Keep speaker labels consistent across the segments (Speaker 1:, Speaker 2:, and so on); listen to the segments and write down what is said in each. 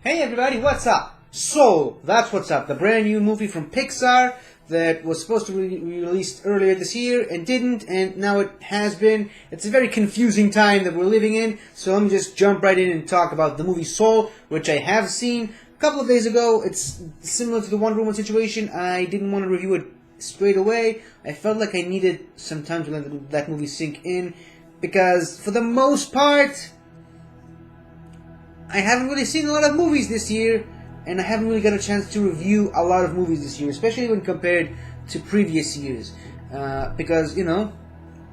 Speaker 1: Hey everybody, what's up? Soul, that's what's up. The brand new movie from Pixar that was supposed to be released earlier this year and didn't, and now it has been. It's a very confusing time that we're living in, so let me just jump right in and talk about the movie Soul, which I have seen a couple of days ago. It's similar to the Wonder Woman situation. I didn't want to review it straight away. I felt like I needed some time to let that movie sink in, because for the most part, I haven't really seen a lot of movies this year, and I haven't really got a chance to review a lot of movies this year, especially when compared to previous years, because, you know,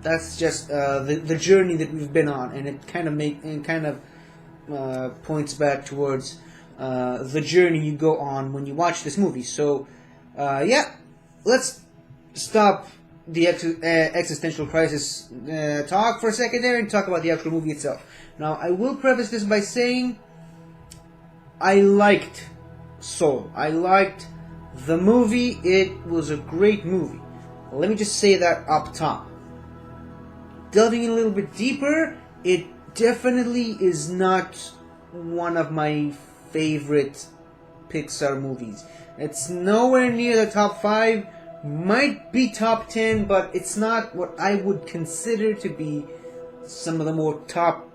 Speaker 1: that's just the journey that we've been on, and it kind of points back towards the journey you go on when you watch this movie. So, yeah, let's stop the existential crisis talk for a second there and talk about the actual movie itself. Now, I will preface this by saying I liked Soul. I liked the movie. It was a great movie. Let me just say that up top. Delving in a little bit deeper, it definitely is not one of my favorite Pixar movies. It's nowhere near the top 5. Might be top 10, but it's not what I would consider to be some of the more top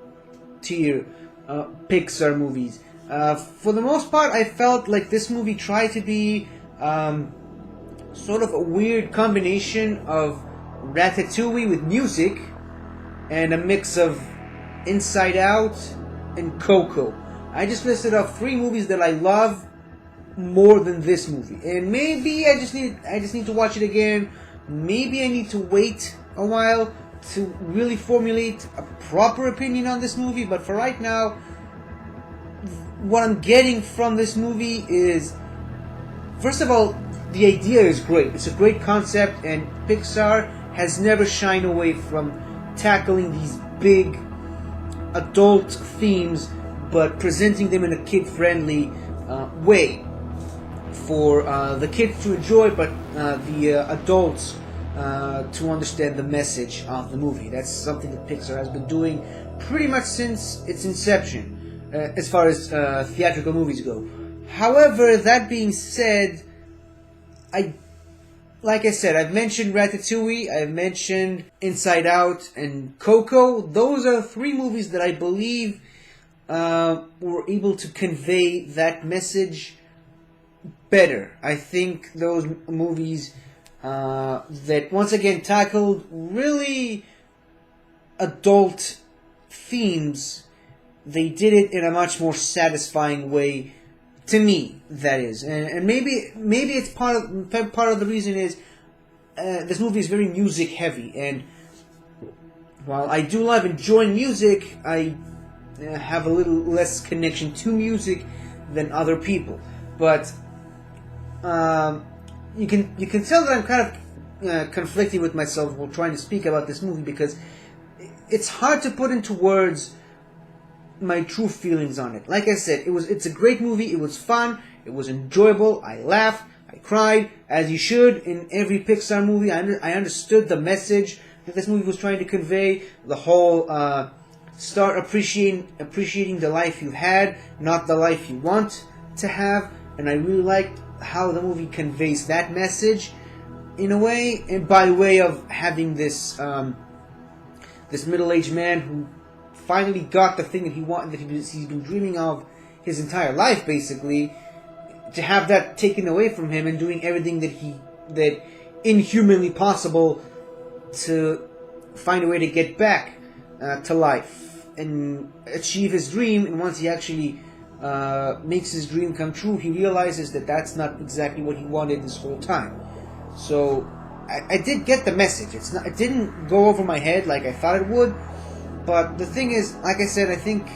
Speaker 1: tier Pixar movies. For the most part, I felt like this movie tried to be sort of a weird combination of Ratatouille with music and a mix of Inside Out and Coco. I just listed off 3 movies that I love more than this movie, and maybe I just need to watch it again. Maybe I need to wait a while to really formulate a proper opinion on this movie, but for right now, what I'm getting from this movie is, first of all, the idea is great. It's a great concept, and Pixar has never shied away from tackling these big adult themes, but presenting them in a kid-friendly way for the kids to enjoy, but the adults to understand the message of the movie. That's something that Pixar has been doing pretty much since its inception, as far as theatrical movies go. However, that being said, like I said, I've mentioned Ratatouille, I've mentioned Inside Out, and Coco. Those are 3 movies that I believe were able to convey that message better. I think those movies that once again tackled really adult themes, they did it in a much more satisfying way, to me, that is. And maybe it's part of the reason is this movie is very music heavy, and while I do love enjoying music, I have a little less connection to music than other people. But you can tell that I'm kind of conflicting with myself while trying to speak about this movie, because it's hard to put into words my true feelings on it. Like I said, it's a great movie. It was fun. It was enjoyable. I laughed. I cried, as you should in every Pixar movie. I understood the message that this movie was trying to convey. The whole start appreciating the life you've had, not the life you want to have. And I really liked how the movie conveys that message in a way, and by way of having this this middle-aged man who finally got the thing that he wanted, that he's been dreaming of his entire life, basically, to have that taken away from him, and doing everything that inhumanly possible to find a way to get back to life and achieve his dream. And once he actually makes his dream come true, he realizes that that's not exactly what he wanted this whole time. So I did get the message. It didn't go over my head like I thought it would. But the thing is, like I said, I think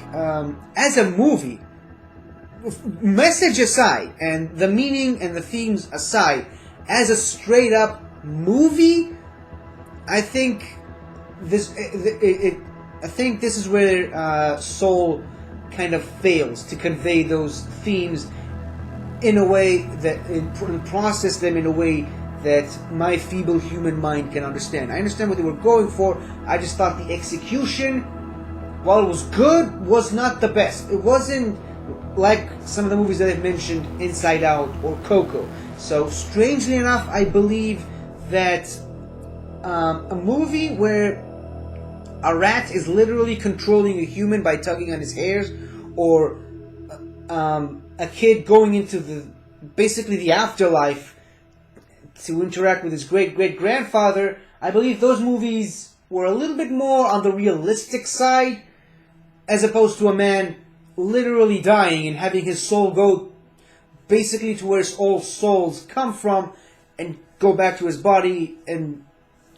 Speaker 1: as a movie, message aside, and the meaning and the themes aside, as a straight up movie, I think this is where Soul kind of fails to convey those themes in a way that, and process them in a way that my feeble human mind can understand. I understand what they were going for. I just thought the execution, while it was good, was not the best. It wasn't like some of the movies that I've mentioned, Inside Out or Coco. So strangely enough, I believe that a movie where a rat is literally controlling a human by tugging on his hairs, or a kid going into basically the afterlife to interact with his great-great-grandfather, I believe those movies were a little bit more on the realistic side, as opposed to a man literally dying and having his soul go basically to where all souls come from and go back to his body, and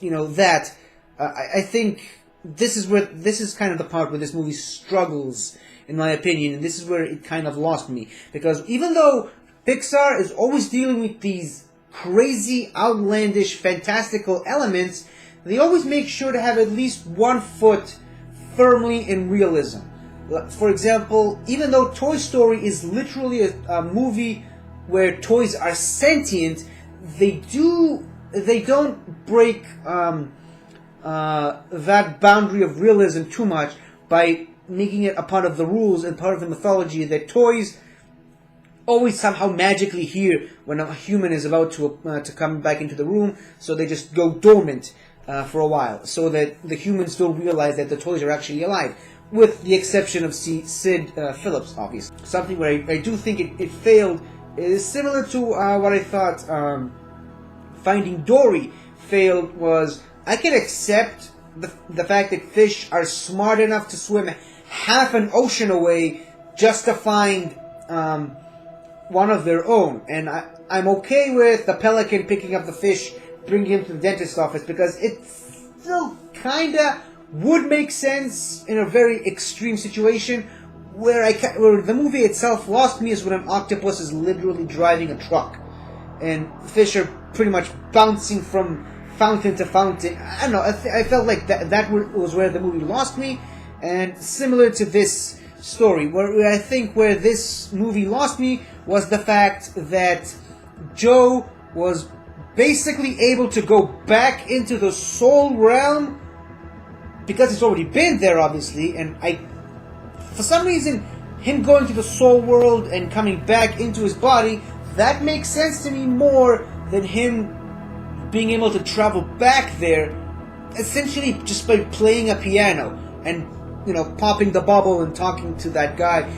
Speaker 1: that. I think this is kind of the part where this movie struggles, in my opinion, and this is where it kind of lost me. Because even though Pixar is always dealing with these crazy, outlandish, fantastical elements, they always make sure to have at least one foot firmly in realism. For example, even though Toy Story is literally a movie where toys are sentient, they don't break that boundary of realism too much by making it a part of the rules and part of the mythology that toys always somehow magically hear when a human is about to come back into the room, so they just go dormant for a while, so that the humans don't realize that the toys are actually alive, with the exception of Sid Phillips, obviously. Something where I do think it failed is similar to what I thought Finding Dory failed was, I can accept the fact that fish are smart enough to swim half an ocean away just to find one of their own. And I'm okay with the pelican picking up the fish, bringing him to the dentist's office, because it still kinda would make sense in a very extreme situation. Where the movie itself lost me is when an octopus is literally driving a truck, and fish are pretty much bouncing from fountain to fountain. I don't know. I felt like that was where the movie lost me, and similar to this story, where I think where this movie lost me was the fact that Joe was basically able to go back into the soul realm because he's already been there, obviously, and for some reason, him going to the soul world and coming back into his body, that makes sense to me more than him being able to travel back there, essentially just by playing a piano and, popping the bubble and talking to that guy.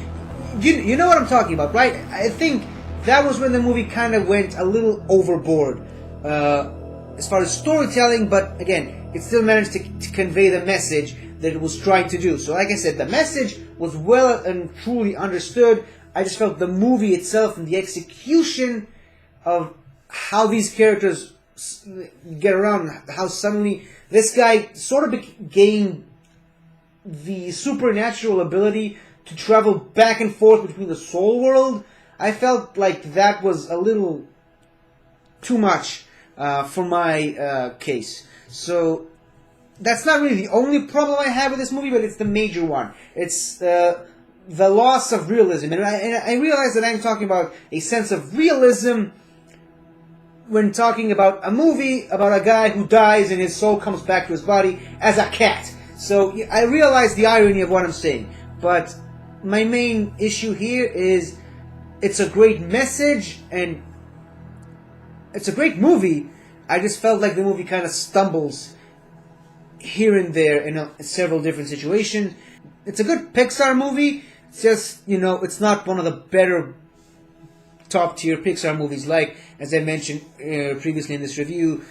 Speaker 1: You know what I'm talking about, right? I think that was when the movie kind of went a little overboard as far as storytelling, but again, it still managed to convey the message that it was trying to do. So like I said, the message was well and truly understood. I just felt the movie itself and the execution of how these characters get around, how suddenly this guy sort of gained the supernatural ability to travel back and forth between the soul world. I felt like that was a little too much for my case. So that's not really the only problem I have with this movie, but it's the major one. It's the loss of realism. And I realize that I'm talking about a sense of realism when talking about a movie about a guy who dies and his soul comes back to his body as a cat. So I realize the irony of what I'm saying. But my main issue here is it's a great message and it's a great movie. I just felt like the movie kind of stumbles here and there in several different situations. It's a good Pixar movie. It's just, it's not one of the better top tier Pixar movies, like, as I mentioned previously in this review,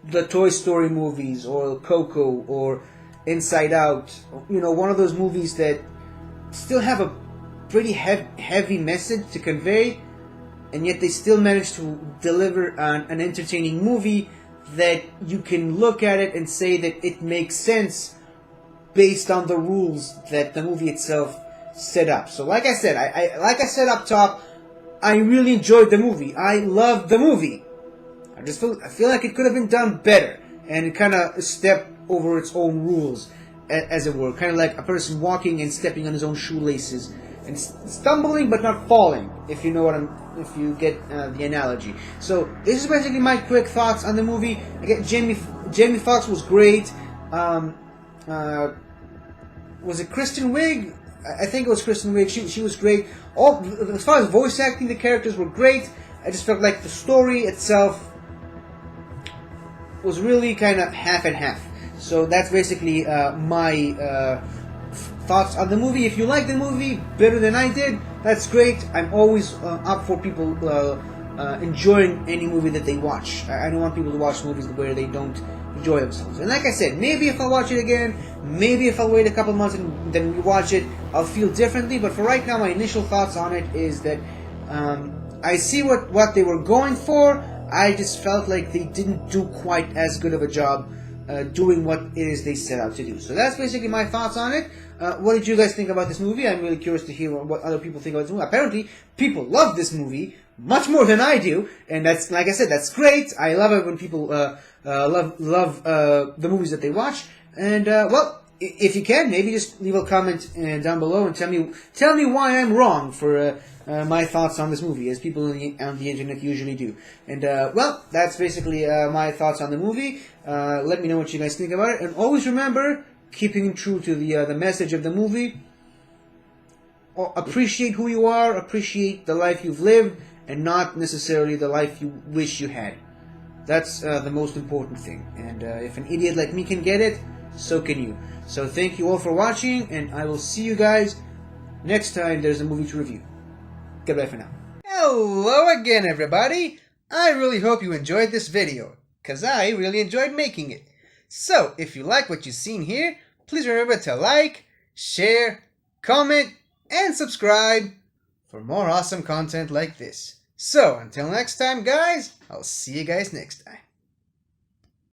Speaker 1: the Toy Story movies, or Coco, or Inside Out. One of those movies that still have a pretty heavy message to convey, and yet they still manage to deliver an entertaining movie that you can look at it and say that it makes sense based on the rules that the movie itself set up. So like I said, like I said up top, I really enjoyed the movie. I loved the movie. I feel like it could have been done better, and it kind of stepped over its own rules, as it were. Kind of like a person walking and stepping on his own shoelaces and stumbling but not falling. If you know if you get the analogy. So this is basically my quick thoughts on the movie. Again, Jamie Foxx was great. Was it Kristen Wiig I think it was Kristen Wiig. She was great. All as far as voice acting, the characters were great. I just felt like the story itself was really kind of half and half. So that's basically my thoughts on the movie. If you like the movie better than I did, that's great. I'm always up for people enjoying any movie that they watch. I don't want people to watch movies where they don't enjoy themselves. And like I said, maybe if I watch it again, maybe if I wait a couple months and then rewatch it, I'll feel differently. But for right now, my initial thoughts on it is that I see what they were going for. I just felt like they didn't do quite as good of a job doing what it is they set out to do. So that's basically my thoughts on it. What did you guys think about this movie? I'm really curious to hear what other people think about this movie. Apparently, people love this movie much more than I do, and that's, like I said, that's great. I love it when people love the movies that they watch. And well, if you can, maybe just leave a comment down below and tell me why I'm wrong for my thoughts on this movie, as people on the internet usually do. And well, that's basically my thoughts on the movie. Let me know what you guys think about it, and always remember, keeping true to the message of the movie. Appreciate who you are, appreciate the life you've lived, and not necessarily the life you wish you had. That's the most important thing. And if an idiot like me can get it, so can you. So thank you all for watching, and I will see you guys next time there's a movie to review. Goodbye for now. Hello again, everybody. I really hope you enjoyed this video, because I really enjoyed making it. So, if you like what you've seen here, please remember to like, share, comment, and subscribe for more awesome content like this. So, until next time, guys, I'll see you guys next time.